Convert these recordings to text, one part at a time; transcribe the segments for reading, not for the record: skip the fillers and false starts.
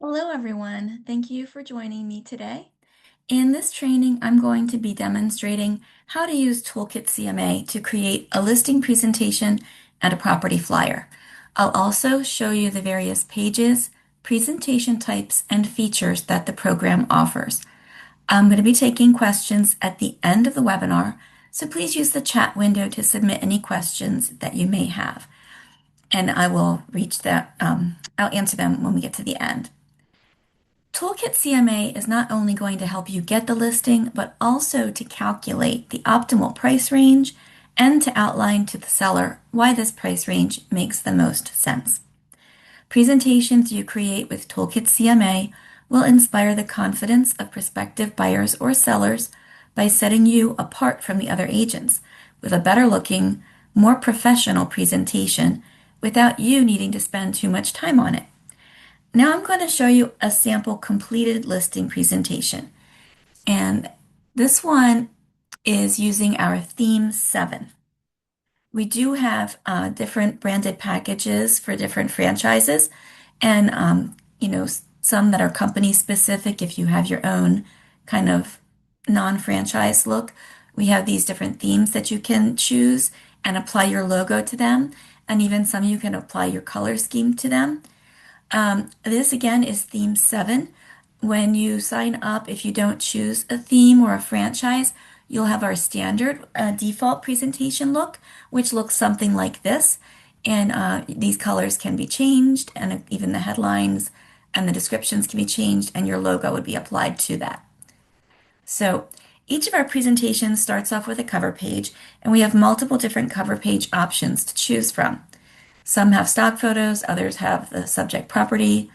Hello, everyone. Thank you for joining me today. In this training, I'm going to be demonstrating how to use ToolkitCMA to create a listing presentation and a property flyer. I'll also show you the various pages, presentation types, and features that the program offers. I'm going to be taking questions at the end of the webinar, so please use the chat window to submit any questions that you may have, and I will I'll answer them when we get to the end. Toolkit CMA is not only going to help you get the listing, but also to calculate the optimal price range and to outline to the seller why this price range makes the most sense. Presentations you create with Toolkit CMA will inspire the confidence of prospective buyers or sellers by setting you apart from the other agents with a better looking, more professional presentation without you needing to spend too much time on it. Now I'm going to show you a sample completed listing presentation. And this one is using our theme 7. We do have different branded packages for different franchises and, some that are company specific if you have your own kind of non-franchise look. We have these different themes that you can choose and apply your logo to them. And even some you can apply your color scheme to them. This again is theme 7. When you sign up, if you don't choose a theme or a franchise, you'll have our standard default presentation look, which looks something like this. And these colors can be changed, and even the headlines and the descriptions can be changed, and your logo would be applied to that. So each of our presentations starts off with a cover page, and we have multiple different cover page options to choose from. Some have stock photos, others have the subject property,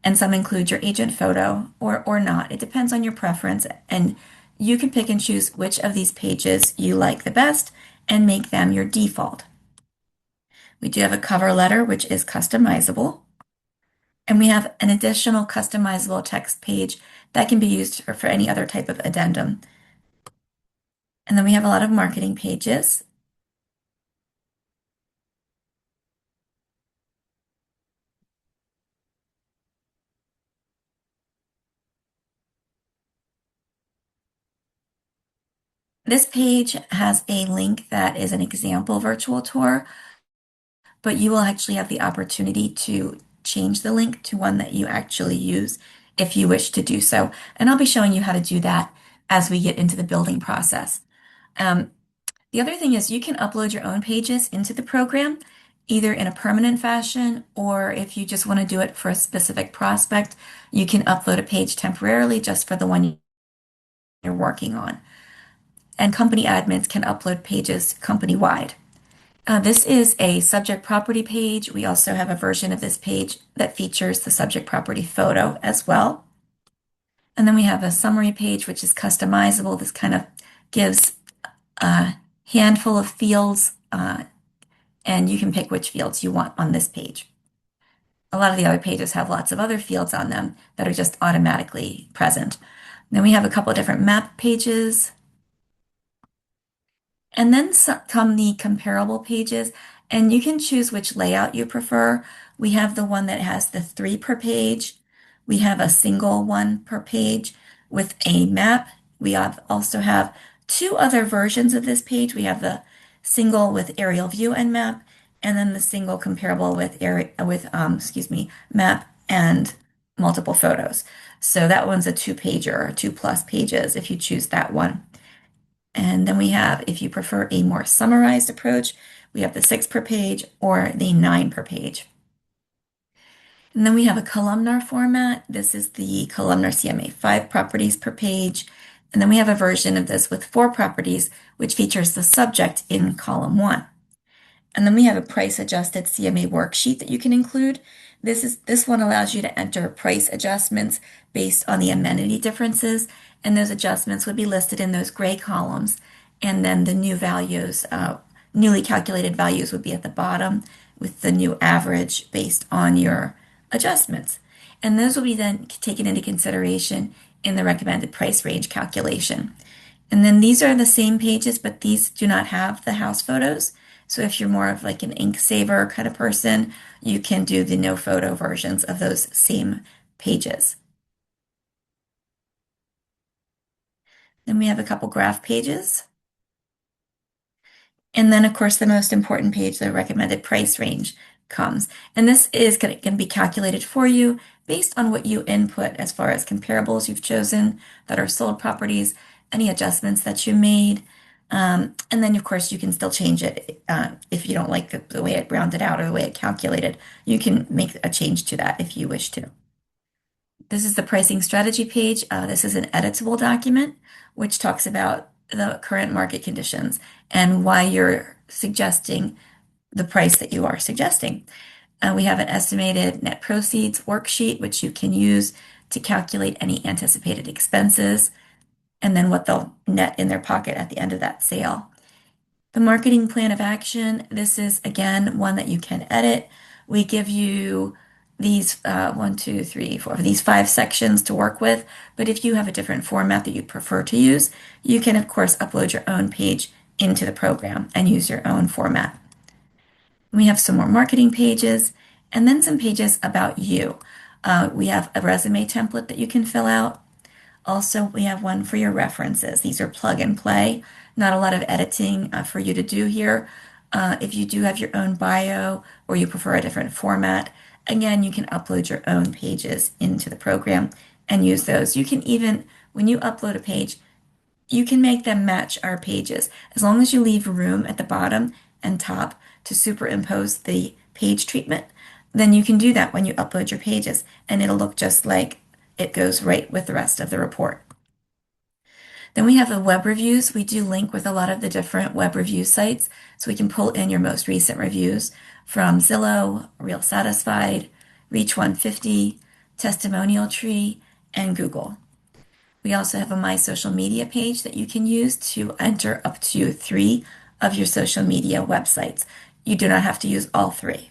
and some include your agent photo or not. It depends on your preference, and you can pick and choose which of these pages you like the best and make them your default. We do have a cover letter, which is customizable, and we have an additional customizable text page that can be used for any other type of addendum. And then we have a lot of marketing pages. This page has a link that is an example virtual tour, but you will actually have the opportunity to change the link to one that you actually use if you wish to do so. And I'll be showing you how to do that as we get into the building process. The other thing is you can upload your own pages into the program, either in a permanent fashion, or if you just want to do it for a specific prospect, you can upload a page temporarily just for the one you're working on. And company admins can upload pages company-wide. This is a subject property page. We also have a version of this page that features the subject property photo as well. And then we have a summary page, which is customizable. This kind of gives a handful of fields, and you can pick which fields you want on this page. A lot of the other pages have lots of other fields on them that are just automatically present. Then we have a couple of different map pages. And then come the comparable pages, and you can choose which layout you prefer. We have the one that has the 3 per page. We have a single one per page with a map. We also have 2 other versions of this page. We have the single with aerial view and map, and then the single comparable with map and multiple photos. So that one's a 2-pager or 2+ pages if you choose that one. And then we have, if you prefer a more summarized approach, we have the 6 per page or the 9 per page. And then we have a columnar format. This is the columnar CMA, 5 properties per page. And then we have a version of this with 4 properties, which features the subject in column 1. And then we have a price adjusted CMA worksheet that you can include. This one allows you to enter price adjustments based on the amenity differences, and those adjustments would be listed in those gray columns. And then the new values, newly calculated values would be at the bottom with the new average based on your adjustments. And those will be then taken into consideration in the recommended price range calculation. And then these are the same pages, but these do not have the house photos. So if you're more of like an ink saver kind of person, you can do the no photo versions of those same pages. Then we have a couple graph pages. And then, of course, the most important page, the recommended price range, comes. And this is going to be calculated for you based on what you input as far as comparables you've chosen that are sold properties, any adjustments that you made. And then, of course, you can still change it if you don't like the way it rounded out or the way it calculated. You can make a change to that if you wish to. This is the pricing strategy page. This is an editable document, which talks about the current market conditions and why you're suggesting the price that you are suggesting. We have an estimated net proceeds worksheet, which you can use to calculate any anticipated expenses and then what they'll net in their pocket at the end of that sale. The marketing plan of action, this is again one that you can edit. We give you these one, two, three, four, these 5 sections to work with. But if you have a different format that you prefer to use, you can of course upload your own page into the program and use your own format. We have some more marketing pages and then some pages about you. We have a resume template that you can fill out. Also, we have one for your references. These are plug and play, not a lot of editing for you to do here. If you do have your own bio or you prefer a different format, again, you can upload your own pages into the program and use those. You can even, when you upload a page, you can make them match our pages as long as you leave room at the bottom and top to superimpose the page treatment. Then you can do that when you upload your pages and it'll look just like it goes right with the rest of the report. Then we have the web reviews. We do link with a lot of the different web review sites, so we can pull in your most recent reviews from Zillow, Real Satisfied, Reach 150, Testimonial Tree, and Google. We also have a My Social Media page that you can use to enter up to 3 of your social media websites. You do not have to use all 3.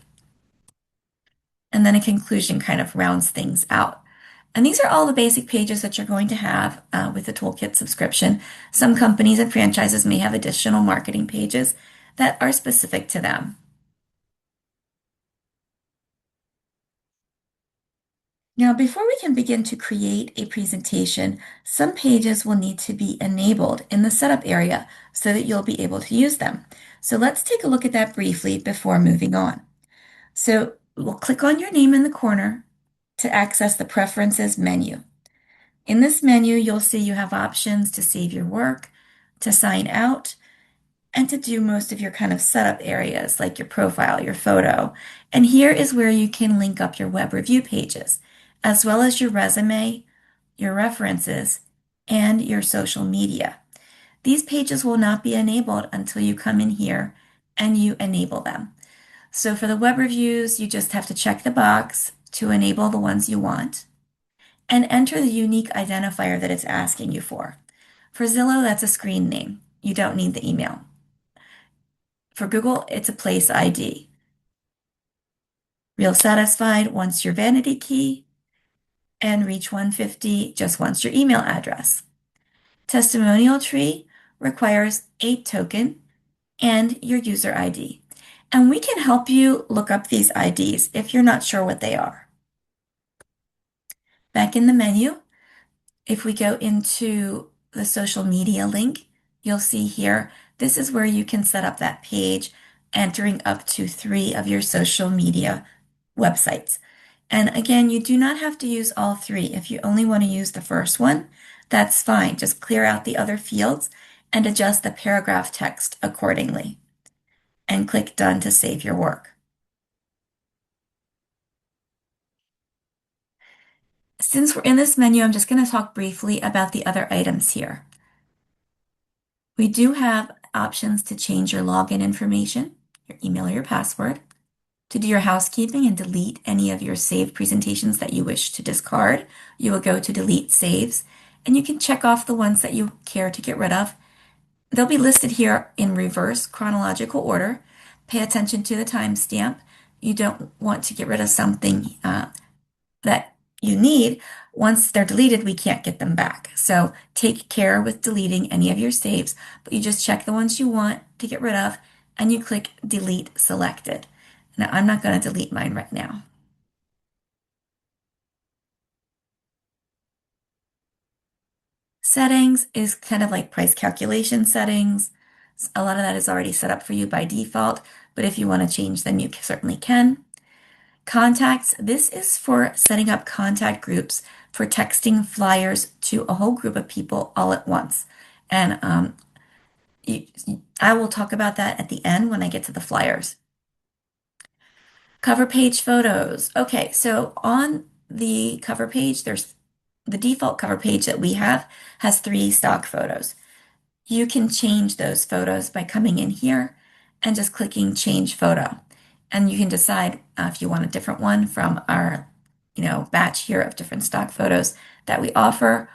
And then a conclusion kind of rounds things out. And these are all the basic pages that you're going to have with the Toolkit subscription. Some companies and franchises may have additional marketing pages that are specific to them. Now, before we can begin to create a presentation, some pages will need to be enabled in the setup area so that you'll be able to use them. So let's take a look at that briefly before moving on. So we'll click on your name in the corner to access the Preferences menu. In this menu, you'll see you have options to save your work, to sign out, and to do most of your kind of setup areas like your profile, your photo. And here is where you can link up your web review pages, as well as your resume, your references, and your social media. These pages will not be enabled until you come in here and you enable them. So for the web reviews, you just have to check the box to enable the ones you want and enter the unique identifier that it's asking you for. For Zillow, that's a screen name. You don't need the email. For Google, it's a place ID. Real Satisfied wants your vanity key, and Reach 150 just wants your email address. Testimonial Tree requires a token and your user ID. And we can help you look up these IDs if you're not sure what they are. Back in the menu, if we go into the social media link, you'll see here, this is where you can set up that page, entering up to 3 of your social media websites. And again, you do not have to use all 3. If you only want to use the first one, that's fine. Just clear out the other fields and adjust the paragraph text accordingly. And click Done to save your work. Since we're in this menu, I'm just going to talk briefly about the other items here. We do have options to change your login information, your email or your password, to do your housekeeping and delete any of your saved presentations that you wish to discard. You will go to Delete Saves, and you can check off the ones that you care to get rid of. They'll be listed here in reverse chronological order. Pay attention to the timestamp. You don't want to get rid of something that you need. Once they're deleted, we can't get them back. So take care with deleting any of your saves, but you just check the ones you want to get rid of and you click Delete Selected. Now, I'm not going to delete mine right now. Settings is kind of like price calculation settings. A lot of that is already set up for you by default, but if you want to change them, you certainly can. Contacts, this is for setting up contact groups for texting flyers to a whole group of people all at once. And you, I will talk about that at the end when I get to the flyers. Cover page photos. Okay, so on the cover page, there's the default cover page that we have has three stock photos. You can change those photos by coming in here and just clicking change photo. And you can decide if you want a different one from our, batch here of different stock photos that we offer.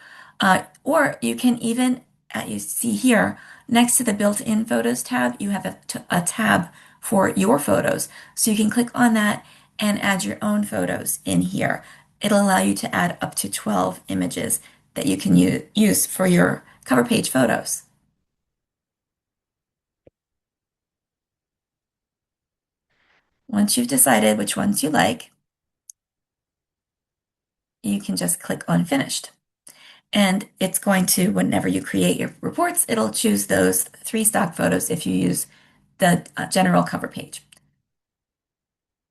Or you can even, you see here, next to the built-in photos tab, you have a tab for your photos. So you can click on that and add your own photos in here. It'll allow you to add up to 12 images that you can use for your cover page photos. Once you've decided which ones you like, you can just click on finished. And it's going to, whenever you create your reports, it'll choose those three stock photos if you use the general cover page.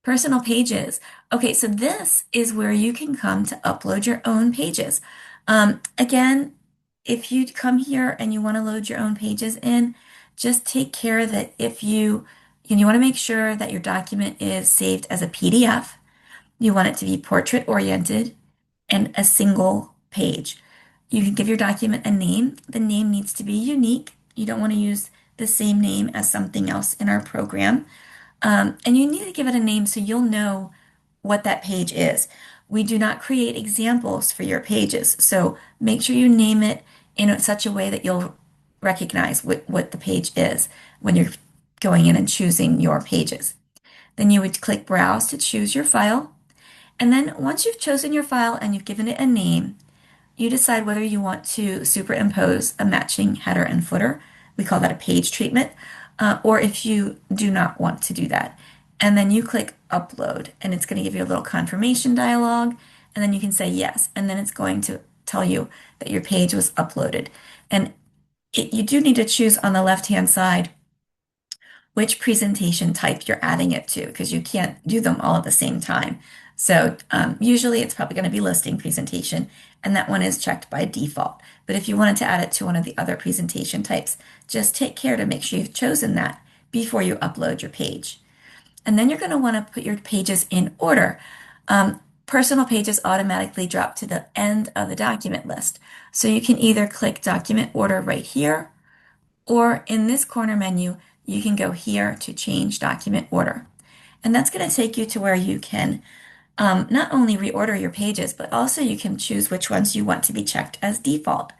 Personal pages. Okay, so this is where you can come to upload your own pages. Again, if you come here and you want to load your own pages in, just take care that if you want to make sure that your document is saved as a PDF. You want it to be portrait oriented and a single page. You can give your document a name. The name needs to be unique. You don't want to use the same name as something else in our program. And you need to give it a name so you'll know what that page is. We do not create examples for your pages, so make sure you name it in such a way that you'll recognize what the page is when you're going in and choosing your pages. Then you would click Browse to choose your file. And then once you've chosen your file and you've given it a name, you decide whether you want to superimpose a matching header and footer. We call that a page treatment, or if you do not want to do that. And then you click Upload, and it's going to give you a little confirmation dialog, and then you can say yes, and then it's going to tell you that your page was uploaded. And you do need to choose on the left-hand side which presentation type you're adding it to, because you can't do them all at the same time. So usually it's probably going to be listing presentation, and that one is checked by default. But if you wanted to add it to one of the other presentation types, just take care to make sure you've chosen that before you upload your page. And then you're going to want to put your pages in order. Personal pages automatically drop to the end of the document list. So you can either click document order right here, or in this corner menu, you can go here to change document order. And that's going to take you to where you can not only reorder your pages, but also you can choose which ones you want to be checked as default.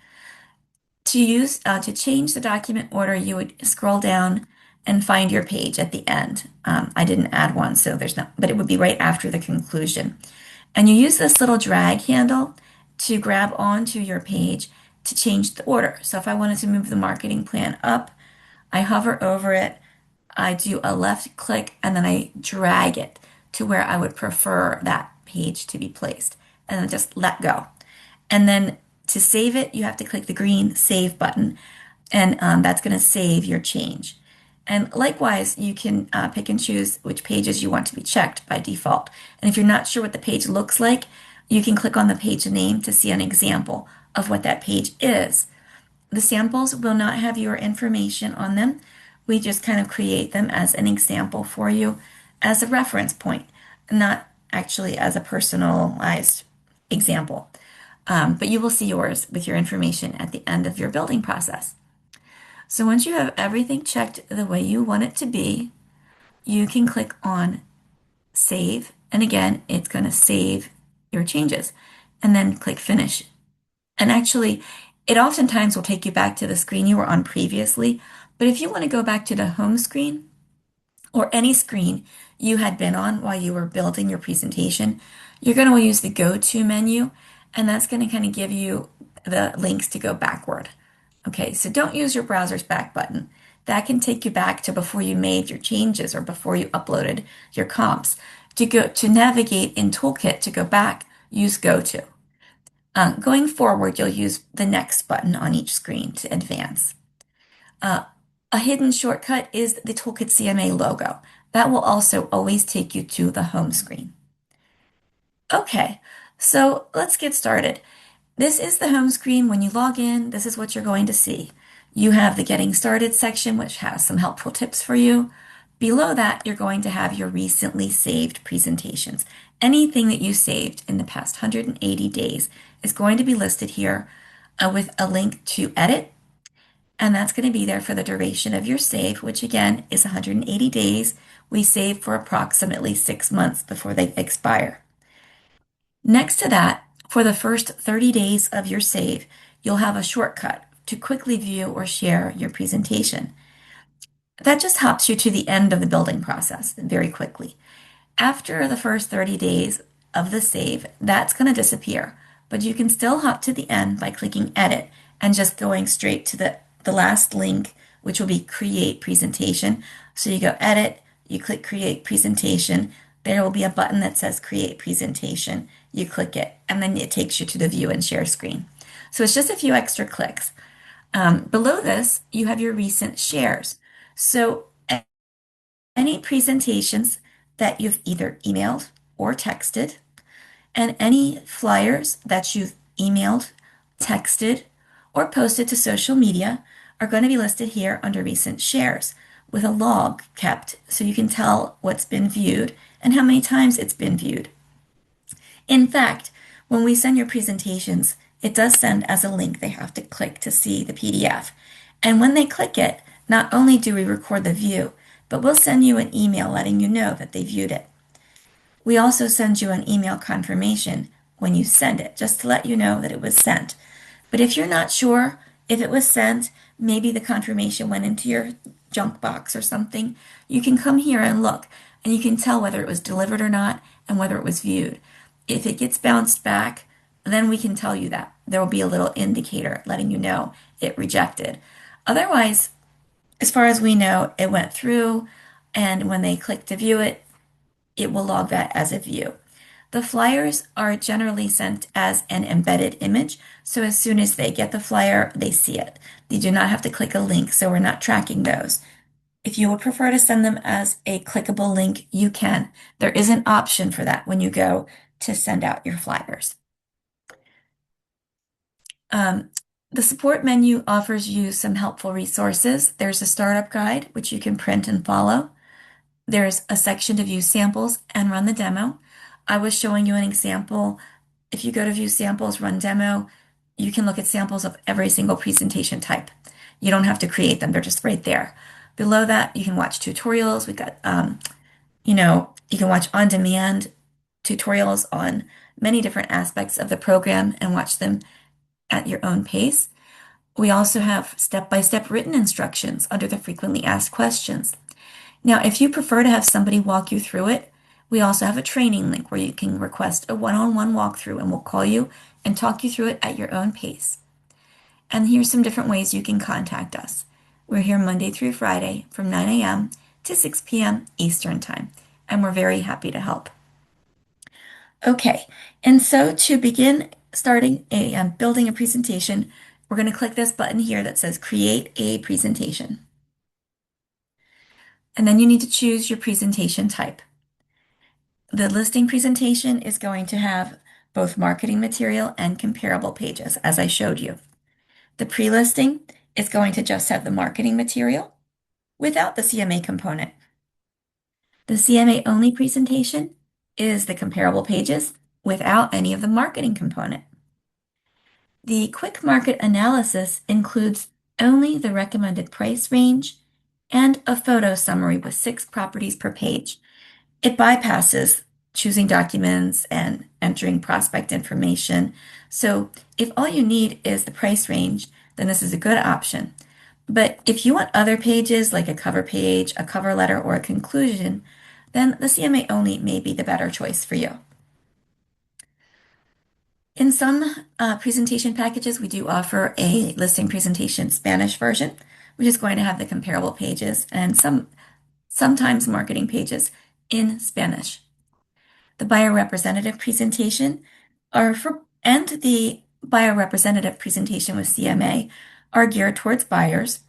To change the document order, you would scroll down and find your page at the end. I didn't add one, so there's not, but it would be right after the conclusion. And you use this little drag handle to grab onto your page to change the order. So if I wanted to move the marketing plan up, I hover over it, I do a left click, and then I drag it to where I would prefer that page to be placed, and then just let go. And then to save it, you have to click the green Save button, and that's going to save your change. And likewise, you can pick and choose which pages you want to be checked by default. And if you're not sure what the page looks like, you can click on the page name to see an example of what that page is. The samples will not have your information on them. We just kind of create them as an example for you as a reference point, not actually as a personalized example. But you will see yours with your information at the end of your building process. So once you have everything checked the way you want it to be, you can click on Save. And again, it's going to save your changes. And then click Finish. And actually, it oftentimes will take you back to the screen you were on previously. But if you want to go back to the home screen or any screen you had been on while you were building your presentation, you're going to use the Go To menu, and that's going to kind of give you the links to go backward. Okay, so don't use your browser's back button. That can take you back to before you made your changes or before you uploaded your comps. To navigate in Toolkit to go back, use Go To. Going forward, you'll use the next button on each screen to advance. Uh, a hidden shortcut is the Toolkit CMA logo. That will also always take you to the home screen. Okay, so let's get started. This is the home screen. When you log in, this is what you're going to see. You have the Getting Started section, which has some helpful tips for you. Below that, you're going to have your recently saved presentations. Anything that you saved in the past 180 days is going to be listed here with a link to edit, and that's going to be there for the duration of your save, which again is 180 days. We save for approximately 6 months before they expire. Next to that, for the first 30 days of your save, you'll have a shortcut to quickly view or share your presentation. That just hops you to the end of the building process very quickly. After the first 30 days of the save, that's going to disappear, but you can still hop to the end by clicking Edit and just going straight to the last link, which will be Create Presentation. So you go Edit, you click Create Presentation. There will be a button that says Create Presentation. You click it, and then it takes you to the View and Share screen. So it's just a few extra clicks. Below this, you have your recent shares. So any presentations that you've either emailed or texted, and any flyers that you've emailed, texted, or posted to social media are going to be listed here under recent shares with a log kept so you can tell what's been viewed and how many times it's been viewed. In fact, when we send your presentations, it does send as a link. They have to click to see the PDF. And when they click it, not only do we record the view, but we'll send you an email letting you know that they viewed it. We also send you an email confirmation when you send it, just to let you know that it was sent. But if you're not sure if it was sent, maybe the confirmation went into your junk box or something, you can come here and look, and you can tell whether it was delivered or not and whether it was viewed. If it gets bounced back, then we can tell you that. There will be a little indicator letting you know it rejected. Otherwise, as far as we know, it went through, and when they click to view it, it will log that as a view. The flyers are generally sent as an embedded image, so as soon as they get the flyer, they see it. They do not have to click a link, so we're not tracking those. If you would prefer to send them as a clickable link, you can. There is an option for that when you go to send out your flyers. The support menu offers you some helpful resources. There's a startup guide, which you can print and follow. There's a section to view samples and run the demo. I was showing you an example. If you go to view samples, run demo, you can look at samples of every single presentation type. You don't have to create them, they're just right there. Below that, you can watch tutorials. We've got, you can watch on-demand tutorials on many different aspects of the program and watch them at your own pace. We also have step-by-step written instructions under the frequently asked questions. Now, if you prefer to have somebody walk you through it, we also have a training link where you can request a one-on-one walkthrough, and we'll call you and talk you through it at your own pace. And here's some different ways you can contact us. We're here Monday through Friday from 9 a.m. to 6 p.m. Eastern Time, and we're very happy to help. Okay, and so to begin building a presentation, we're going to click this button here that says Create a Presentation. And then you need to choose your presentation type. The listing presentation is going to have both marketing material and comparable pages, as I showed you. The pre-listing is going to just have the marketing material without the CMA component. The CMA only presentation is the comparable pages without any of the marketing component. The quick market analysis includes only the recommended price range and a photo summary with 6 properties per page. It bypasses choosing documents and entering prospect information. So if all you need is the price range, then this is a good option. But if you want other pages like a cover page, a cover letter, or a conclusion, then the CMA only may be the better choice for you. In some presentation packages, we do offer a listing presentation Spanish version, which is going to have the comparable pages and sometimes marketing pages in Spanish. The buyer representative presentation and the buyer representative presentation with CMA are geared towards buyers.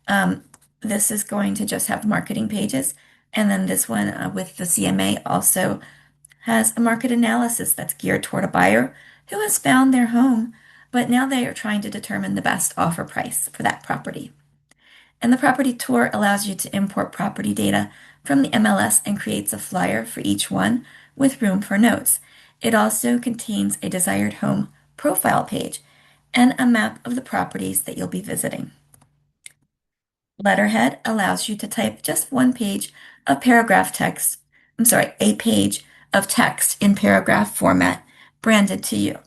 Um, this is going to just have marketing pages. And then this one with the CMA also has a market analysis that's geared toward a buyer who has found their home, but now they are trying to determine the best offer price for that property. And the property tour allows you to import property data from the MLS and creates a flyer for each one with room for notes. It also contains a desired home profile page and a map of the properties that you'll be visiting. Letterhead allows you to type just one page of paragraph text, a page of text in paragraph format branded to you.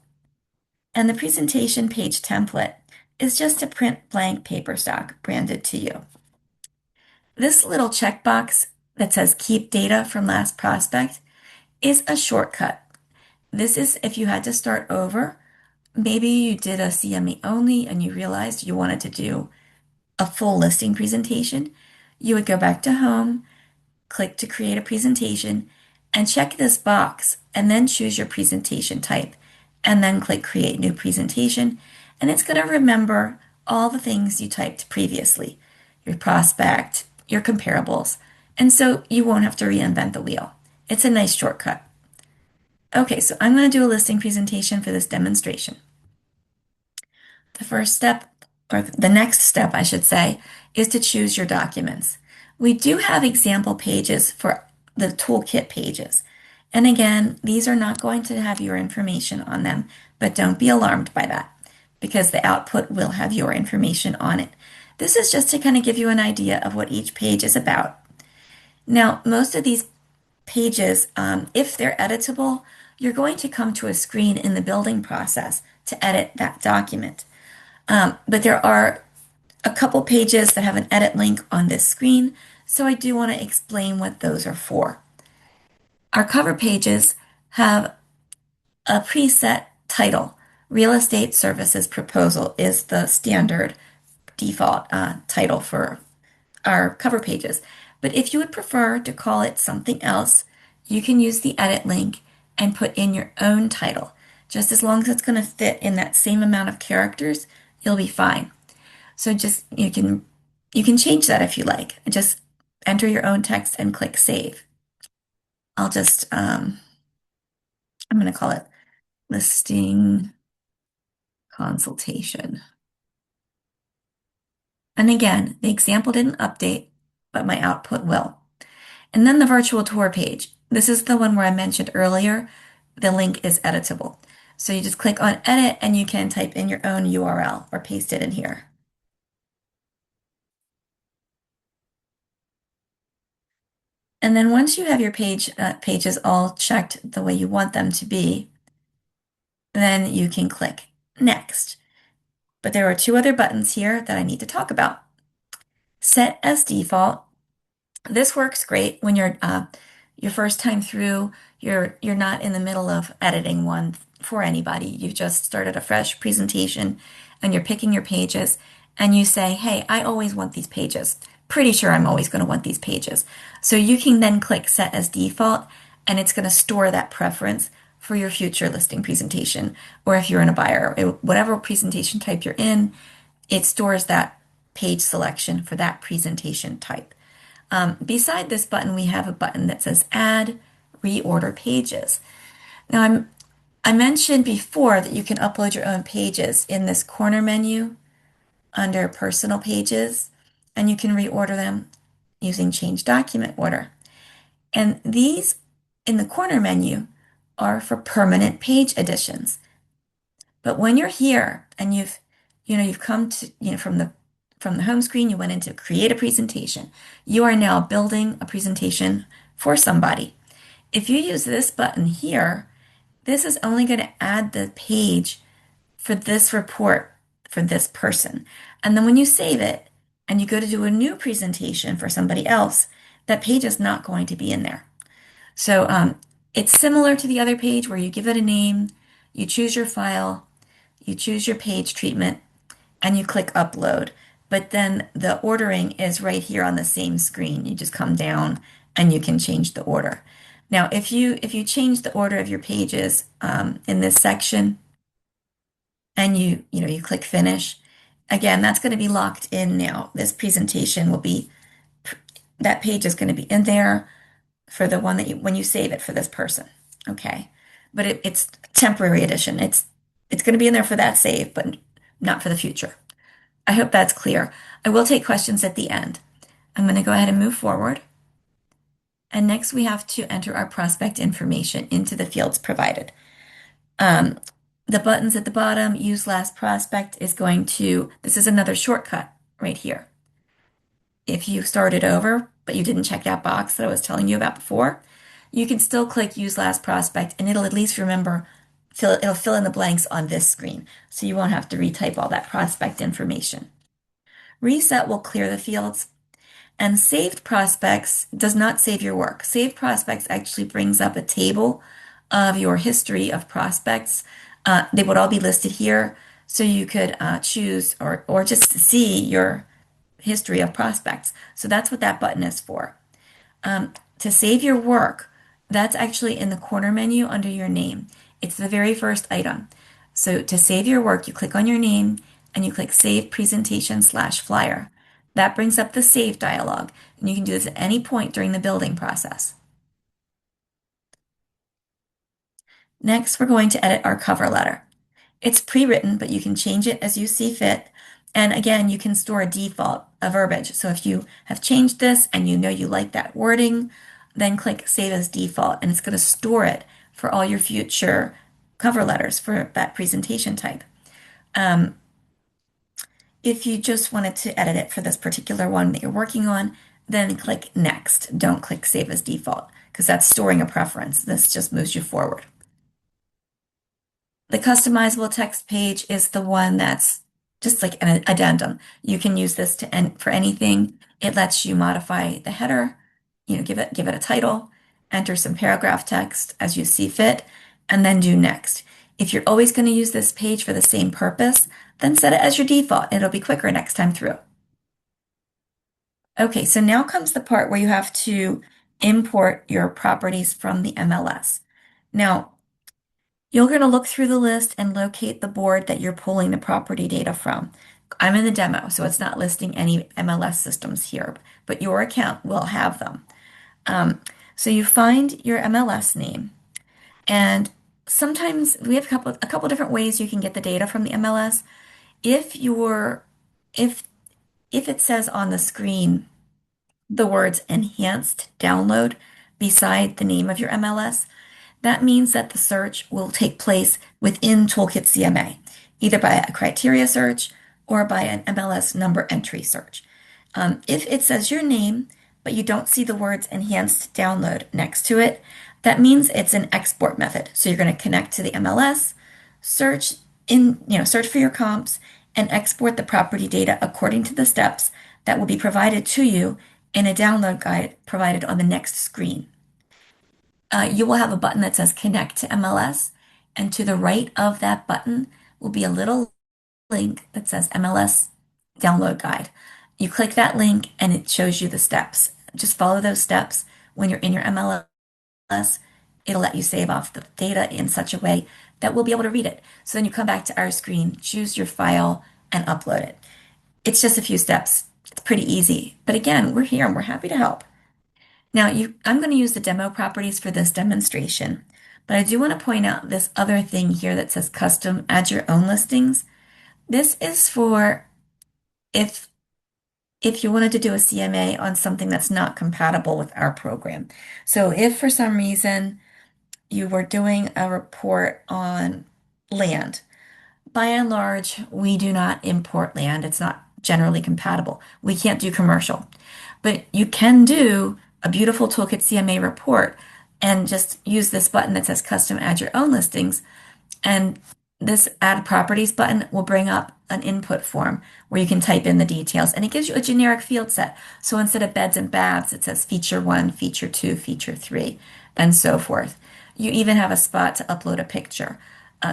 And the presentation page template is just a print blank paper stock branded to you. This little checkbox that says keep data from last prospect is a shortcut. This is if you had to start over. Maybe you did a CME only and you realized you wanted to do a full listing presentation. You would go back to home, click to create a presentation, and check this box, and then choose your presentation type, and then click create new presentation. And it's going to remember all the things you typed previously, your prospect, your comparables. And so you won't have to reinvent the wheel. It's a nice shortcut. Okay, so I'm going to do a listing presentation for this demonstration. The first step, or the next step, I should say, is to choose your documents. We do have example pages for the toolkit pages. And again, these are not going to have your information on them, but don't be alarmed by that because the output will have your information on it. This is just to kind of give you an idea of what each page is about. Now, most of these pages, if they're editable, you're going to come to a screen in the building process to edit that document. But there are a couple pages that have an edit link on this screen, so I do want to explain what those are for. Our cover pages have a preset title. Real Estate Services Proposal is the standard default title for our cover pages. But if you would prefer to call it something else, you can use the edit link and put in your own title. Just as long as it's going to fit in that same amount of characters, you'll be fine. So just you can change that if you like. Just enter your own text and click save. I'll just I'm going to call it listing consultation. And again, the example didn't update, but my output will. And then the virtual tour page. This is the one where I mentioned earlier. The link is editable. So you just click on edit and you can type in your own URL or paste it in here. And then once you have your pages all checked the way you want them to be, then you can click next. But there are two other buttons here that I need to talk about. Set as default. This works great when you're your first time through, you're not in the middle of editing one for anybody. You've just started a fresh presentation and you're picking your pages and you say, hey, I always want these pages. Pretty sure I'm always going to want these pages. So you can then click set as default and it's going to store that preference for your future listing presentation. Or if you're in a buyer, whatever presentation type you're in, it stores that page selection for that presentation type. Beside this button, we have a button that says Add Reorder Pages. Now, I mentioned before that you can upload your own pages in this corner menu under Personal Pages, and you can reorder them using Change Document Order. And these in the corner menu are for permanent page additions. But when you're here and you've come to, from the home screen, you went into create a presentation. You are now building a presentation for somebody. If you use this button here, this is only going to add the page for this report for this person. And then when you save it and you go to do a new presentation for somebody else, that page is not going to be in there. So it's similar to the other page where you give it a name, you choose your file, you choose your page treatment, and you click upload. But then the ordering is right here on the same screen. You just come down and you can change the order. Now, if you change the order of your pages in this section and you click finish. Again, that's going to be locked in now. This presentation will be, that page is going to be in there for the one that when you save it for this person. Okay. But it's temporary edition. It's going to be in there for that save, but not for the future. I hope that's clear. I will take questions at the end. I'm going to go ahead and move forward. And next we have to enter our prospect information into the fields provided. Um, the buttons at the bottom, use last prospect is going to, this is another shortcut right here. If you started over, but you didn't check that box that I was telling you about before, you can still click use last prospect and it'll at least remember, it'll fill in the blanks on this screen. So you won't have to retype all that prospect information. Reset will clear the fields. And saved prospects does not save your work. Saved prospects actually brings up a table of your history of prospects. They would all be listed here, so you could choose or just see your history of prospects. So that's what that button is for. To save your work, that's actually in the corner menu under your name. It's the very first item. So to save your work, you click on your name and you click Save Presentation / Flyer. That brings up the Save dialog, and you can do this at any point during the building process. Next, we're going to edit our cover letter. It's pre-written, but you can change it as you see fit. And again, you can store a default, a verbiage. So if you have changed this and you know you like that wording, then click Save as Default, and it's going to store it for all your future cover letters for that presentation type. If you just wanted to edit it for this particular one that you're working on, then click Next. Don't click Save as Default because that's storing a preference. This just moves you forward. The customizable text page is the one that's just like an addendum. You can use this for anything. It lets you modify the header, give it a title, enter some paragraph text as you see fit, and then do next. If you're always going to use this page for the same purpose, then set it as your default. It'll be quicker next time through. Okay, so now comes the part where you have to import your properties from the MLS. Now, you're going to look through the list and locate the board that you're pulling the property data from. I'm in the demo, so it's not listing any MLS systems here, but your account will have them. So you find your MLS name, and sometimes we have a couple different ways you can get the data from the MLS. If you're if if it says on the screen the words enhanced download beside the name of your MLS, that means that the search will take place within ToolkitCMA, either by a criteria search or by an MLS number entry search. If it says your name, but you don't see the words enhanced download next to it, that means it's an export method. So you're going to connect to the MLS, search search for your comps, and export the property data according to the steps that will be provided to you in a download guide provided on the next screen. You will have a button that says Connect to MLS, and to the right of that button will be a little link that says MLS Download Guide. You click that link and it shows you the steps. Just follow those steps. When you're in your MLS, it'll let you save off the data in such a way that we'll be able to read it. So then you come back to our screen, choose your file, and upload it. It's just a few steps. It's pretty easy. But again, we're here and we're happy to help. Now, I'm going to use the demo properties for this demonstration, but I do want to point out this other thing here that says custom add your own listings. This is for if you wanted to do a CMA on something that's not compatible with our program. So if for some reason you were doing a report on land, by and large, we do not import land. It's not generally compatible. We can't do commercial. But you can do a beautiful ToolkitCMA report and just use this button that says Custom Add Your Own Listings. And this Add Properties button will bring up an input form where you can type in the details. And it gives you a generic field set. So instead of beds and baths, it says Feature 1, Feature 2, Feature 3, and so forth. You even have a spot to upload a picture.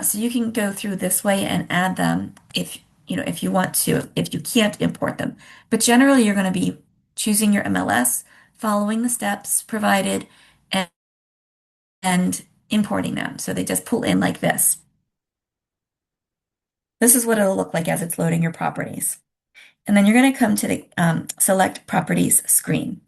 So you can go through this way and add them if you want to, if you can't import them. But generally, you're going to be choosing your MLS, following the steps provided, and importing them. So they just pull in like this. This is what it'll look like as it's loading your properties. And then you're going to come to the Select Properties screen.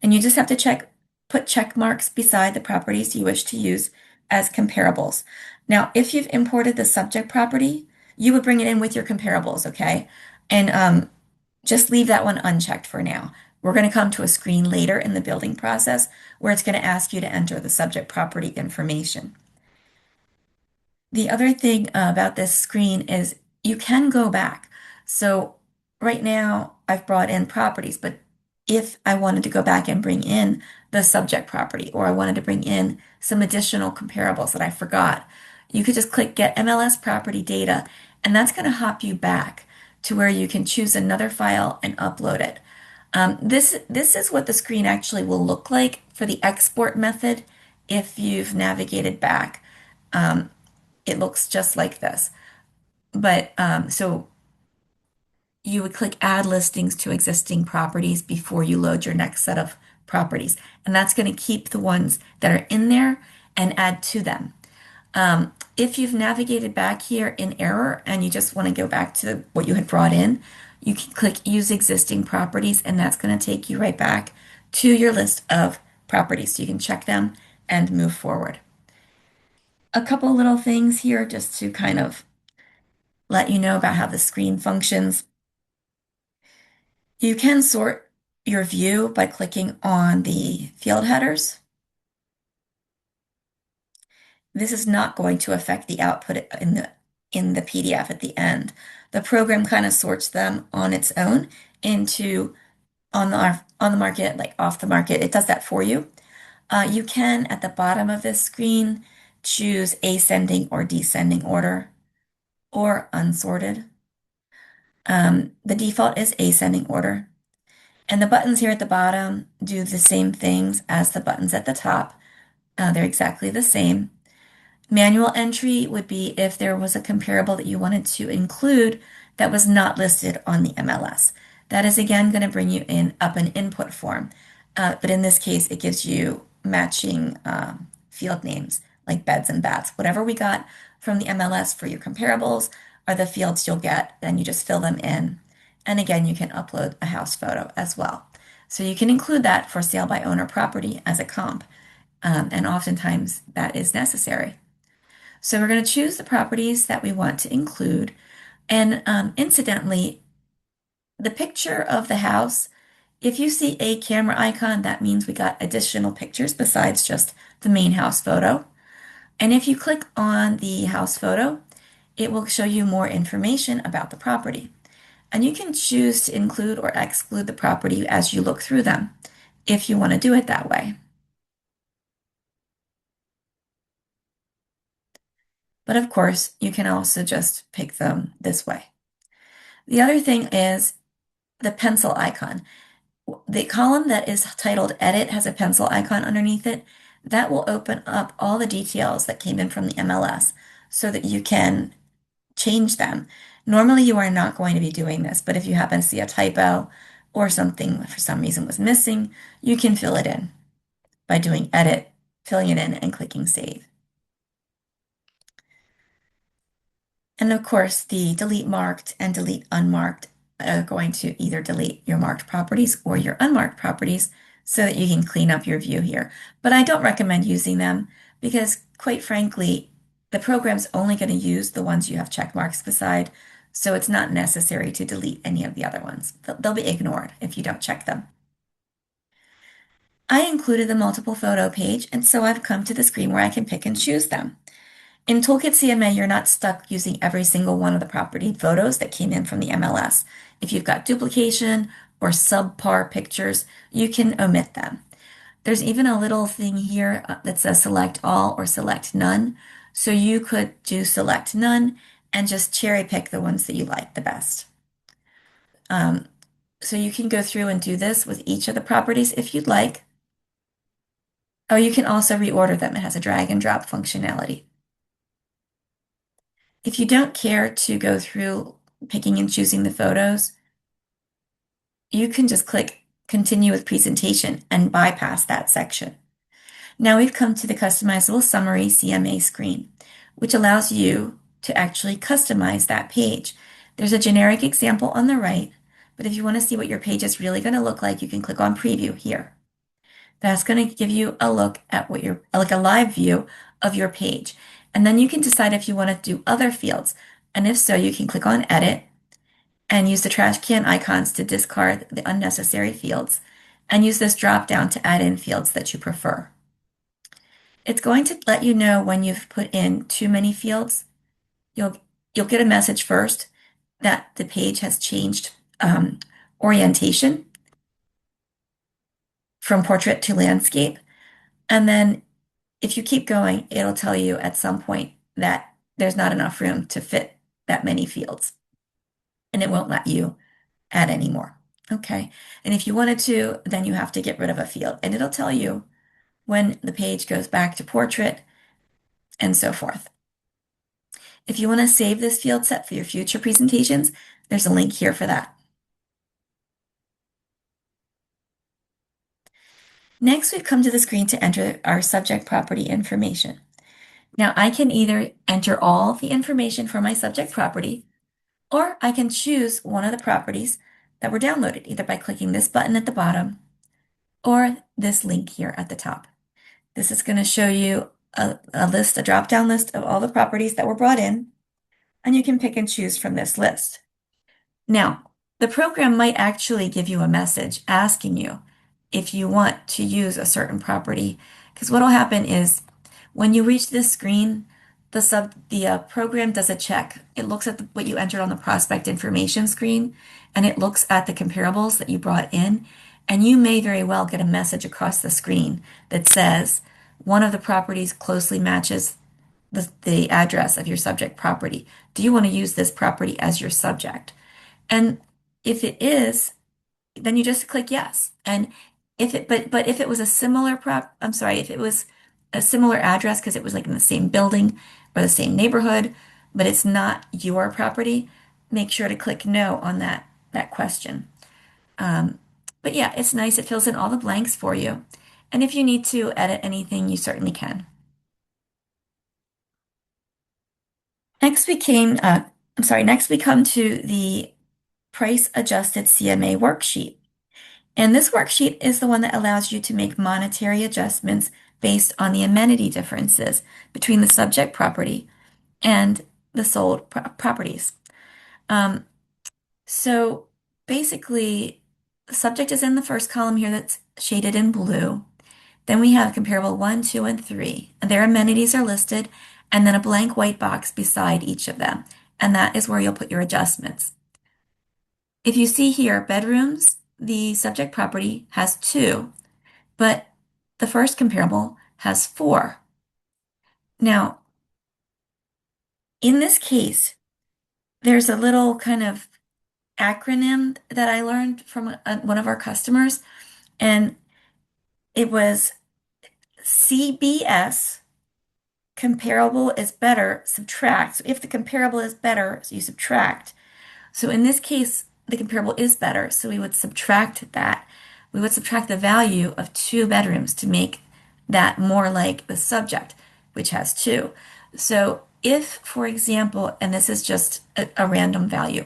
And you just have to put check marks beside the properties you wish to use as comparables. Now, if you've imported the subject property, you would bring it in with your comparables, okay? And just leave that one unchecked for now. We're going to come to a screen later in the building process where it's going to ask you to enter the subject property information. The other thing about this screen is you can go back. So right now I've brought in properties, but if I wanted to go back and bring in the subject property, or I wanted to bring in some additional comparables that I forgot, you could just click Get MLS Property Data, and that's going to hop you back to where you can choose another file and upload it. This is what the screen actually will look like for the export method if you've navigated back. Um, it looks just like this. But so you would click Add Listings to Existing Properties before you load your next set of properties. And that's going to keep the ones that are in there and add to them. If you've navigated back here in error and you just want to go back to what you had brought in, you can click Use Existing Properties, and that's going to take you right back to your list of properties. So you can check them and move forward. A couple little things here just to kind of let you know about how the screen functions. You can sort your view by clicking on the field headers. This is not going to affect the output in the PDF at the end. The program kind of sorts them on its own into on the market, like off the market. It does that for you. You can, at the bottom of this screen, choose ascending or descending order or unsorted. The default is ascending order. And the buttons here at the bottom do the same things as the buttons at the top. They're exactly the same. Manual entry would be if there was a comparable that you wanted to include that was not listed on the MLS. That is again going to bring you up an input form. But in this case, it gives you matching field names like beds and baths. Whatever we got from the MLS for your comparables are the fields you'll get. Then you just fill them in. And again, you can upload a house photo as well. So you can include that for sale by owner property as a comp. And oftentimes that is necessary. So we're going to choose the properties that we want to include. And incidentally, the picture of the house, if you see a camera icon, that means we got additional pictures besides just the main house photo. And if you click on the house photo, it will show you more information about the property. And you can choose to include or exclude the property as you look through them, if you want to do it that way. But of course, you can also just pick them this way. The other thing is the pencil icon. The column that is titled Edit has a pencil icon underneath it. That will open up all the details that came in from the MLS so that you can change them. Normally, you are not going to be doing this, but if you happen to see a typo or something for some reason was missing, you can fill it in by doing Edit, filling it in, and clicking Save. And of course, the delete marked and delete unmarked are going to either delete your marked properties or your unmarked properties so that you can clean up your view here. But I don't recommend using them because, quite frankly, the program's only going to use the ones you have check marks beside, so it's not necessary to delete any of the other ones. They'll be ignored if you don't check them. I included the multiple photo page, and so I've come to the screen where I can pick and choose them. In ToolkitCMA, you're not stuck using every single one of the property photos that came in from the MLS. If you've got duplication or subpar pictures, you can omit them. There's even a little thing here that says select all or select none. So you could do select none and just cherry pick the ones that you like the best. So you can go through and do this with each of the properties if you'd like. Oh, you can also reorder them. It has a drag and drop functionality. If you don't care to go through picking and choosing the photos, you can just click Continue with Presentation and bypass that section. Now we've come to the Customizable Summary CMA screen, which allows you to actually customize that page. There's a generic example on the right, but if you want to see what your page is really going to look like, you can click on preview here. That's going to give you a look at what your, like a live view of your page. And then you can decide if you want to do other fields. And if so, you can click on edit and use the trash can icons to discard the unnecessary fields and use this drop down to add in fields that you prefer. It's going to let you know when you've put in too many fields. You'll, you'll get a message first that the page has changed orientation from portrait to landscape. And then if you keep going, it'll tell you at some point that there's not enough room to fit that many fields, and it won't let you add any more. Okay. And if you wanted to, then you have to get rid of a field, and it'll tell you when the page goes back to portrait and so forth. If you want to save this field set for your future presentations, there's a link here for that. Next, we've come to the screen to enter our subject property information. Now, I can either enter all the information for my subject property, or I can choose one of the properties that were downloaded, either by clicking this button at the bottom or this link here at the top. This is going to show you a drop-down list of all the properties that were brought in, and you can pick and choose from this list. Now, the program might actually give you a message asking you if you want to use a certain property, because what will happen is when you reach this screen, the program does a check. It looks at what you entered on the prospect information screen, and it looks at the comparables that you brought in, and you may very well get a message across the screen that says one of the properties closely matches the address of your subject property. Do you want to use this property as your subject? And if it is, then you just click yes. And but if it was a similar if it was a similar address because it was like in the same building or the same neighborhood, but it's not your property, make sure to click no on that question. But yeah, it's nice. It fills in all the blanks for you. And if you need to edit anything, you certainly can. Next next we come to the price adjusted CMA worksheet. And this worksheet is the one that allows you to make monetary adjustments based on the amenity differences between the subject property and the sold properties. Um, so basically, the subject is in the first column here that's shaded in blue. Then we have comparable 1, 2, and 3. And their amenities are listed, and then a blank white box beside each of them. And that is where you'll put your adjustments. If you see here, bedrooms, the subject property has 2, but the first comparable has 4. Now, in this case, there's a little kind of acronym that I learned from one of our customers, and it was CBS, comparable is better, subtract. So if the comparable is better, so you subtract. So in this case, the comparable is better, so we would subtract that. We would subtract the value of 2 bedrooms to make that more like the subject, which has 2. So if, for example, and this is just a random value,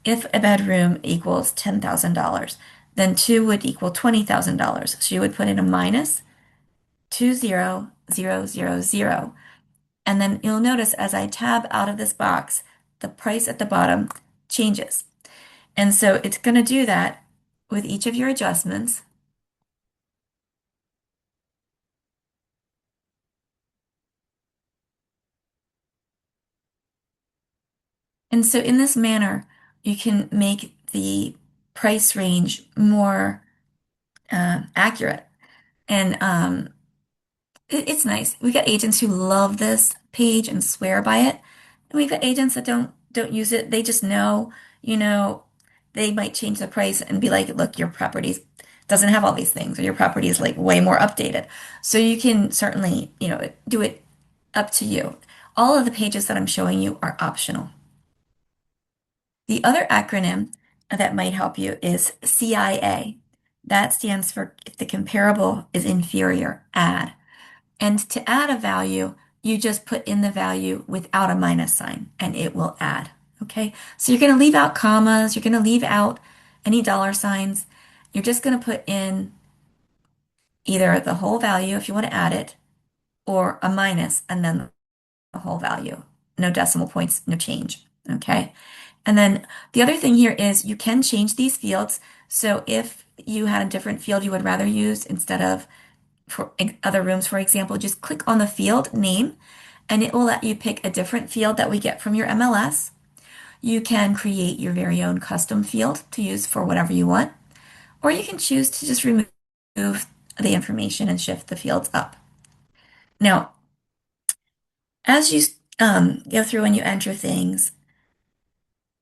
if a bedroom equals $10,000, then 2 would equal $20,000. So you would put in a minus 20000, and then you'll notice as I tab out of this box, the price at the bottom changes. And so it's going to do that with each of your adjustments. And so in this manner, you can make the price range more accurate. And it's nice. We've got agents who love this page and swear by it. And we've got agents that don't use it. They just know, they might change the price and be like, look, your property doesn't have all these things, or your property is like way more updated. So you can certainly, do it up to you. All of the pages that I'm showing you are optional. The other acronym that might help you is CIA. That stands for if the comparable is inferior, add. And to add a value, you just put in the value without a minus sign and it will add. Okay, so you're going to leave out commas, you're going to leave out any dollar signs. You're just going to put in either the whole value if you want to add it or a minus and then the whole value. No decimal points, no change. Okay. And then the other thing here is you can change these fields. So if you had a different field you would rather use instead of for other rooms, for example, just click on the field name and it will let you pick a different field that we get from your MLS. You can create your very own custom field to use for whatever you want, or you can choose to just remove the information and shift the fields up. Now, as you go through and you enter things,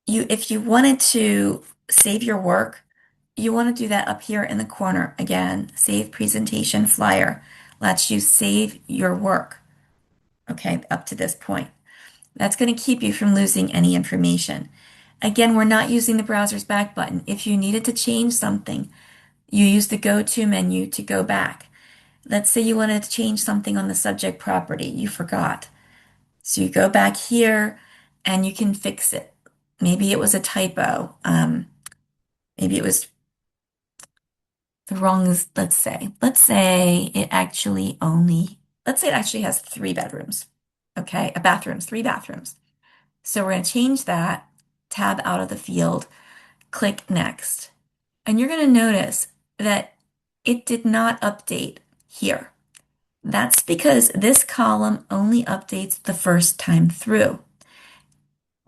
if you wanted to save your work, you want to do that up here in the corner. Again, save presentation flyer lets you save your work, okay, up to this point. That's going to keep you from losing any information. Again, we're not using the browser's back button. If you needed to change something, you use the Go To menu to go back. Let's say you wanted to change something on the subject property, you forgot. So you go back here and you can fix it. Maybe it was a typo. Maybe it was the wrong, let's say it actually has 3 bedrooms. Okay, a bathrooms, 3 bathrooms. So we're going to change that, tab out of the field, click next. And you're going to notice that it did not update here. That's because this column only updates the first time through.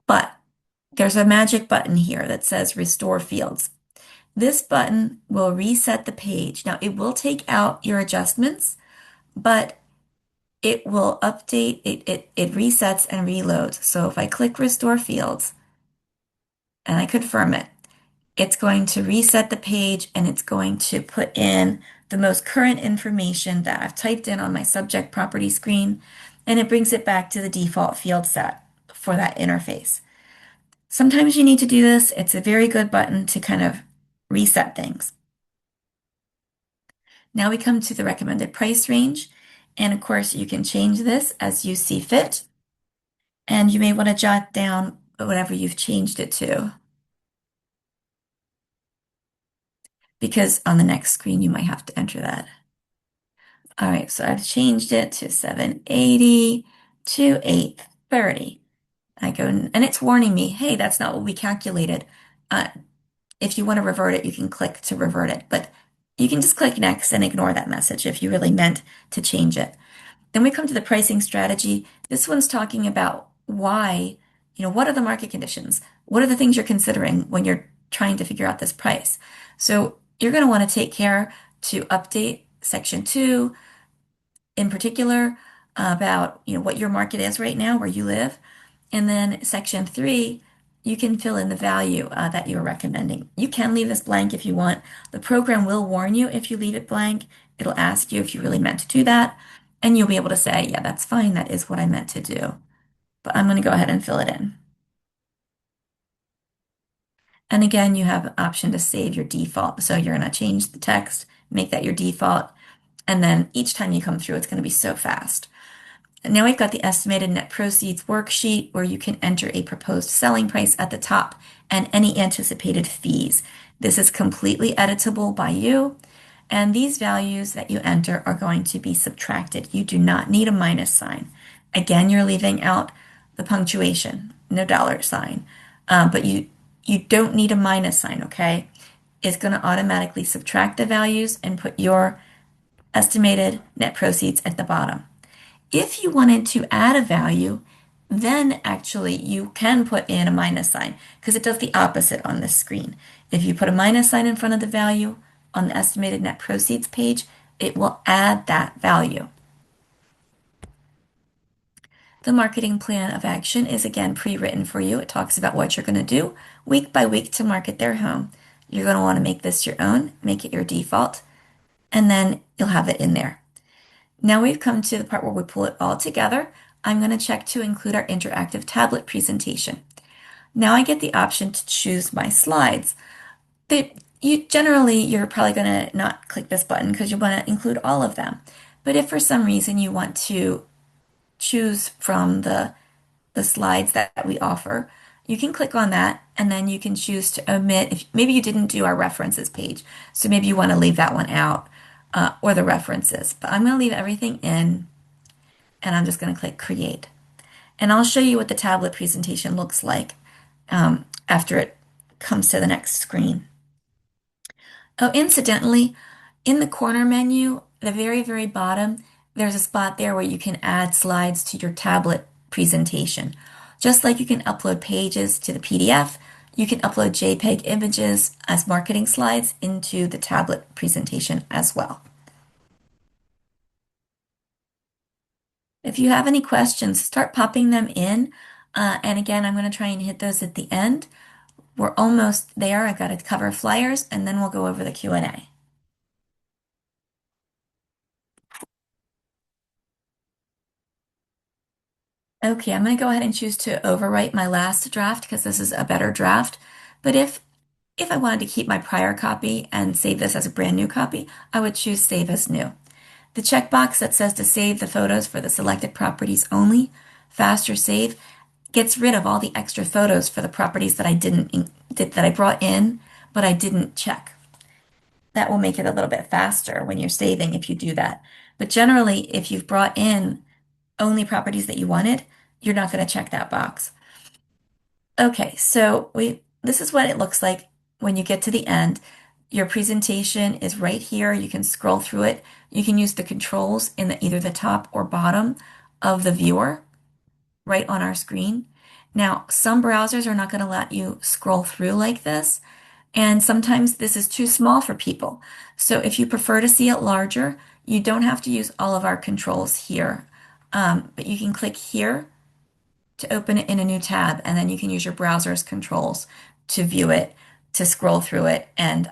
But there's a magic button here that says Restore Fields. This button will reset the page. Now, it will take out your adjustments, but it will update, it resets and reloads. So if I click Restore Fields and I confirm it, it's going to reset the page and it's going to put in the most current information that I've typed in on my subject property screen, and it brings it back to the default field set for that interface. Sometimes you need to do this. It's a very good button to kind of reset things. Now we come to the recommended price range. And of course, you can change this as you see fit. And you may want to jot down whatever you've changed it to, because on the next screen, you might have to enter that. All right, so I've changed it to 780 to 830. I go, and it's warning me, hey, that's not what we calculated. If you want to revert it, you can click to revert it, but you can just click next and ignore that message if you really meant to change it. Then we come to the pricing strategy. This one's talking about why, what are the market conditions? What are the things you're considering when you're trying to figure out this price? So you're going to want to take care to update section 2 in particular about, what your market is right now, where you live. And then section 3, you can fill in the value that you're recommending. You can leave this blank if you want. The program will warn you if you leave it blank. It'll ask you if you really meant to do that. And you'll be able to say, yeah, that's fine. That is what I meant to do. But I'm going to go ahead and fill it in. And again, you have an option to save your default. So you're going to change the text, make that your default. And then each time you come through, it's going to be so fast. And now we've got the estimated net proceeds worksheet where you can enter a proposed selling price at the top and any anticipated fees. This is completely editable by you. And these values that you enter are going to be subtracted. You do not need a minus sign. Again, you're leaving out the punctuation, no dollar sign. But you don't need a minus sign, okay? It's going to automatically subtract the values and put your estimated net proceeds at the bottom. If you wanted to add a value, then actually you can put in a minus sign because it does the opposite on this screen. If you put a minus sign in front of the value on the estimated net proceeds page, it will add that value. The marketing plan of action is again pre-written for you. It talks about what you're going to do week by week to market their home. You're going to want to make this your own, make it your default, and then you'll have it in there. Now we've come to the part where we pull it all together. I'm going to check to include our interactive tablet presentation. Now I get the option to choose my slides. You're probably going to not click this button because you want to include all of them. But if for some reason you want to choose from the slides that we offer. You can click on that and then you can choose to omit if maybe you didn't do our references page. So maybe you want to leave that one out or the references. But I'm going to leave everything in and I'm just going to click create. And I'll show you what the tablet presentation looks like after it comes to the next screen. Oh, incidentally, in the corner menu, the very, very bottom, there's a spot there where you can add slides to your tablet presentation. Just like you can upload pages to the PDF, you can upload JPEG images as marketing slides into the tablet presentation as well. If you have any questions, start popping them in. And again, I'm going to try and hit those at the end. We're almost there. I've got to cover flyers and then we'll go over the Q&A. Okay, I'm going to go ahead and choose to overwrite my last draft because this is a better draft. But if I wanted to keep my prior copy and save this as a brand new copy, I would choose Save as New. The checkbox that says to save the photos for the selected properties only, Fast or Save, gets rid of all the extra photos for the properties that I brought in, but I didn't check. That will make it a little bit faster when you're saving if you do that. But generally, if you've brought in only properties that you wanted, you're not going to check that box. Okay, so this is what it looks like when you get to the end. Your presentation is right here. You can scroll through it. You can use the controls in either the top or bottom of the viewer right on our screen. Now, some browsers are not going to let you scroll through like this, and sometimes this is too small for people. So if you prefer to see it larger, you don't have to use all of our controls here, but you can click here to open it in a new tab, and then you can use your browser's controls to view it, to scroll through it, and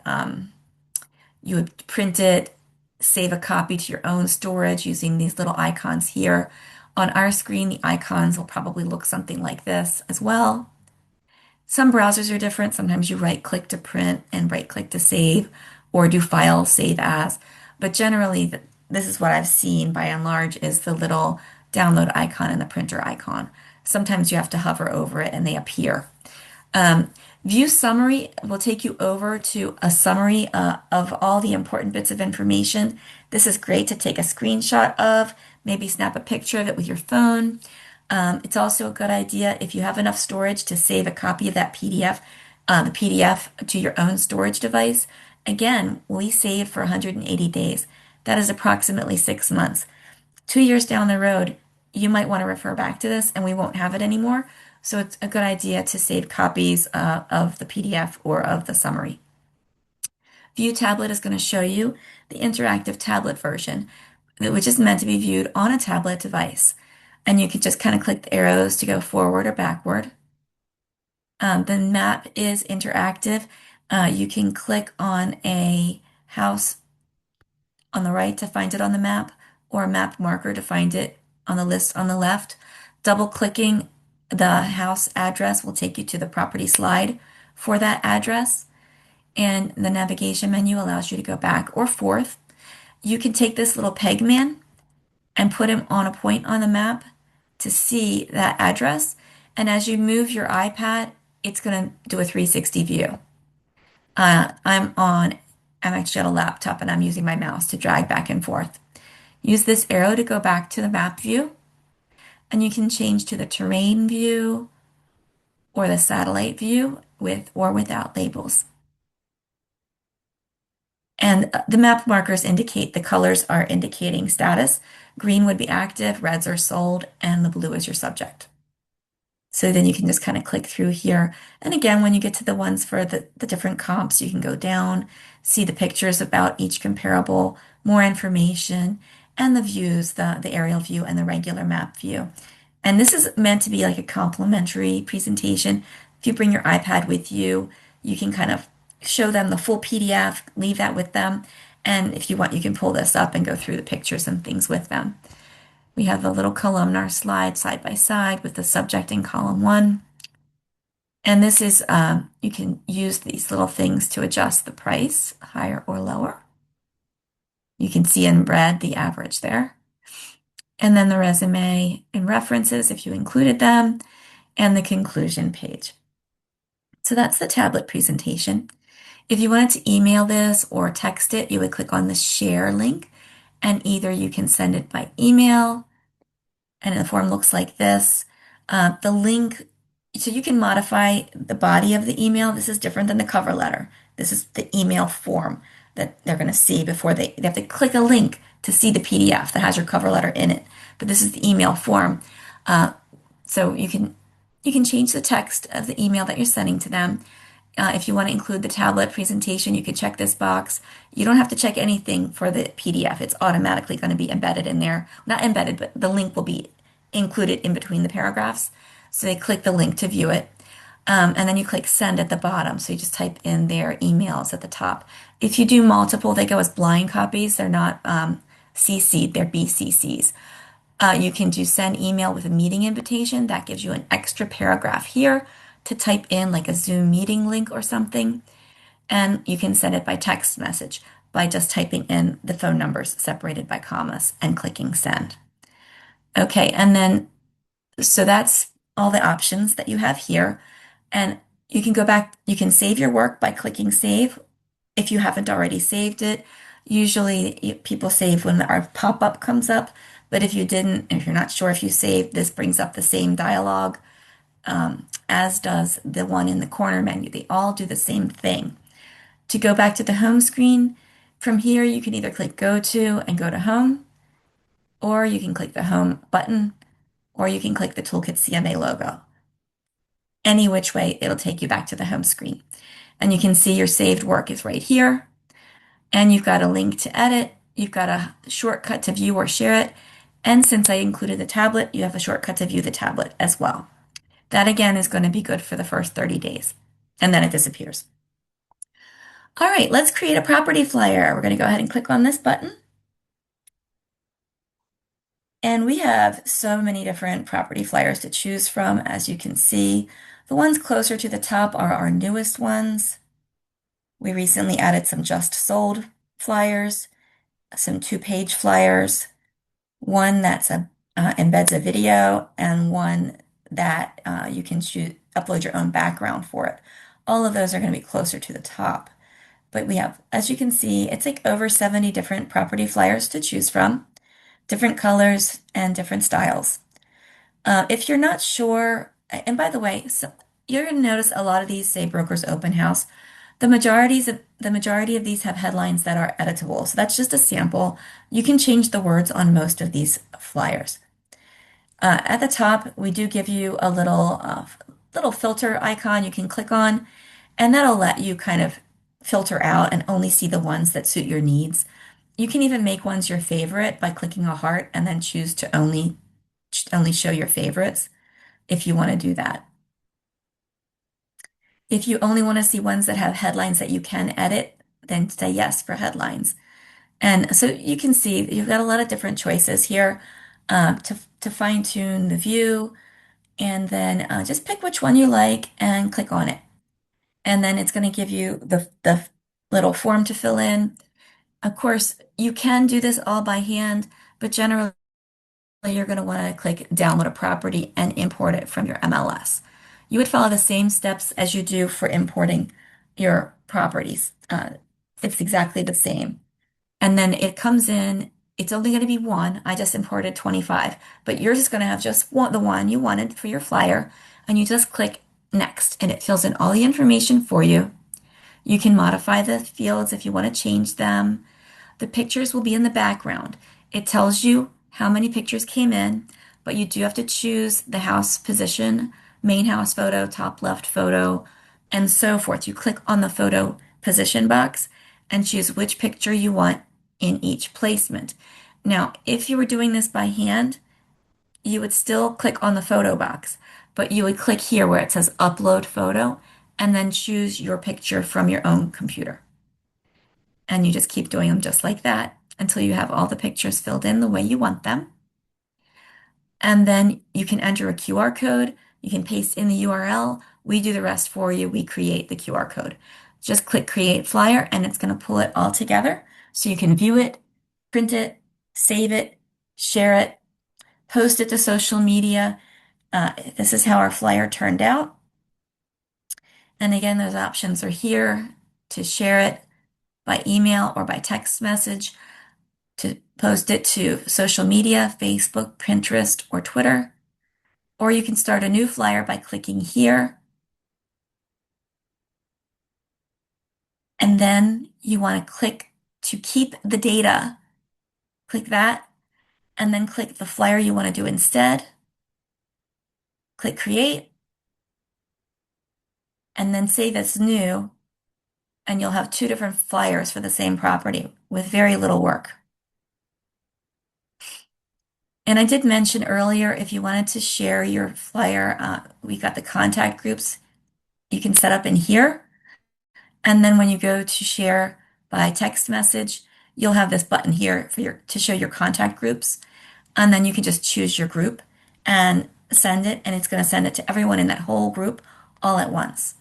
you would print it, save a copy to your own storage using these little icons here. On our screen, the icons will probably look something like this as well. Some browsers are different. Sometimes you right click to print and right click to save or do file save as. But generally, this is what I've seen by and large is the little download icon and the printer icon. Sometimes you have to hover over it and they appear. Um, View summary will take you over to a summary of all the important bits of information. This is great to take a screenshot of, maybe snap a picture of it with your phone. It's also a good idea if you have enough storage to save a copy of that PDF, the PDF to your own storage device. Again, we save for 180 days. That is approximately 6 months. 2 years down the road, you might want to refer back to this and we won't have it anymore. So it's a good idea to save copies of the PDF or of the summary. View Tablet is going to show you the interactive tablet version, which is meant to be viewed on a tablet device. And you can just kind of click the arrows to go forward or backward. The map is interactive. You can click on a house on the right to find it on the map, or a map marker to find it on the list on the left. Double clicking the house address will take you to the property slide for that address, and the navigation menu allows you to go back or forth. You can take this little peg man and put him on a point on the map to see that address, and as you move your iPad, it's going to do a 360 view. I'm actually on a laptop and I'm using my mouse to drag back and forth. Use this arrow to go back to the map view, and you can change to the terrain view or the satellite view with or without labels. And the map markers indicate the colors are indicating status. Green would be active, reds are sold, and the blue is your subject. So then you can just kind of click through here. And again, when you get to the ones for the different comps, you can go down, see the pictures about each comparable, more information, and the views, the aerial view and the regular map view. And this is meant to be like a complimentary presentation. If you bring your iPad with you, you can kind of show them the full PDF, leave that with them. And if you want, you can pull this up and go through the pictures and things with them. We have the little columnar slide side by side with the subject in column one. And this is, you can use these little things to adjust the price, higher or lower. You can see in red the average there. and then the resume and references if you included them, and the conclusion page. So that's the tablet presentation. If you wanted to email this or text it, you would click on the share link, and either you can send it by email, and the form looks like this. The link, so you can modify the body of the email. This is different than the cover letter. This is the email form that they're going to see before they have to click a link to see the PDF that has your cover letter in it. But this is the email form. Uh, so you can change the text of the email that you're sending to them. If you want to include the tablet presentation, you can check this box. You don't have to check anything for the PDF. It's automatically going to be embedded in there. Not embedded, but the link will be included in between the paragraphs. So they click the link to view it. And then you click send at the bottom. So you just type in their emails at the top. If you do multiple, they go as blind copies. They're not CC'd, they're BCCs. You can do send email with a meeting invitation. That gives you an extra paragraph here to type in like a Zoom meeting link or something. And you can send it by text message by just typing in the phone numbers separated by commas and clicking send. Okay, and then so that's all the options that you have here. And you can go back, you can save your work by clicking save if you haven't already saved it. Usually people save when our pop-up comes up, but if you didn't, if you're not sure if you saved, this brings up the same dialogue as does the one in the corner menu. They all do the same thing. To go back to the home screen, from here you can either click go to and go to home, or you can click the home button, or you can click the Toolkit CMA logo. Any which way, it'll take you back to the home screen. And you can see your saved work is right here. And you've got a link to edit. You've got a shortcut to view or share it. And since I included the tablet, you have a shortcut to view the tablet as well. That again is going to be good for the first 30 days. And then it disappears. All right, let's create a property flyer. We're going to go ahead and click on this button. And we have so many different property flyers to choose from, as you can see. The ones closer to the top are our newest ones. We recently added some just sold flyers, some two-page flyers, one that's embeds a video, and one that you can upload your own background for it. All of those are going to be closer to the top. But we have, as you can see, it's like over 70 different property flyers to choose from, different colors and different styles. If you're not sure, and by the way, so you're going to notice a lot of these say Brokers Open House. The majority of these have headlines that are editable. So that's just a sample. You can change the words on most of these flyers. At the top, we do give you a little filter icon you can click on, and that'll let you kind of filter out and only see the ones that suit your needs. You can even make ones your favorite by clicking a heart and then choose to only show your favorites if you want to do that. If you only want to see ones that have headlines that you can edit, then say yes for headlines. And so you can see you've got a lot of different choices here to fine tune the view, and then just pick which one you like and click on it. And then it's going to give you the little form to fill in. Of course, you can do this all by hand, but generally you're going to want to click download a property and import it from your MLS. You would follow the same steps as you do for importing your properties. It's exactly the same. And then it comes in, it's only going to be one. I just imported 25, but yours is going to have just the one you wanted for your flyer, and you just click next, and it fills in all the information for you. You can modify the fields if you want to change them. The pictures will be in the background. It tells you how many pictures came in, but you do have to choose the house position, main house photo, top left photo, and so forth. You click on the photo position box and choose which picture you want in each placement. Now, if you were doing this by hand, you would still click on the photo box, but you would click here where it says upload photo and then choose your picture from your own computer. And you just keep doing them just like that until you have all the pictures filled in the way you want them. And then you can enter a QR code. You can paste in the URL. We do the rest for you. We create the QR code. Just click create flyer and it's going to pull it all together so you can view it, print it, save it, share it, post it to social media. This is how our flyer turned out. And again, those options are here to share it by email or by text message, to post it to social media, Facebook, Pinterest, or Twitter. Or you can start a new flyer by clicking here. And then you want to click to keep the data. Click that, and then click the flyer you want to do instead. Click create, and then save as new, and you'll have two different flyers for the same property with very little work. And I did mention earlier, if you wanted to share your flyer, we got the contact groups you can set up in here. And then when you go to share by text message, you'll have this button here for to show your contact groups. And then you can just choose your group and send it, and it's going to send it to everyone in that whole group all at once.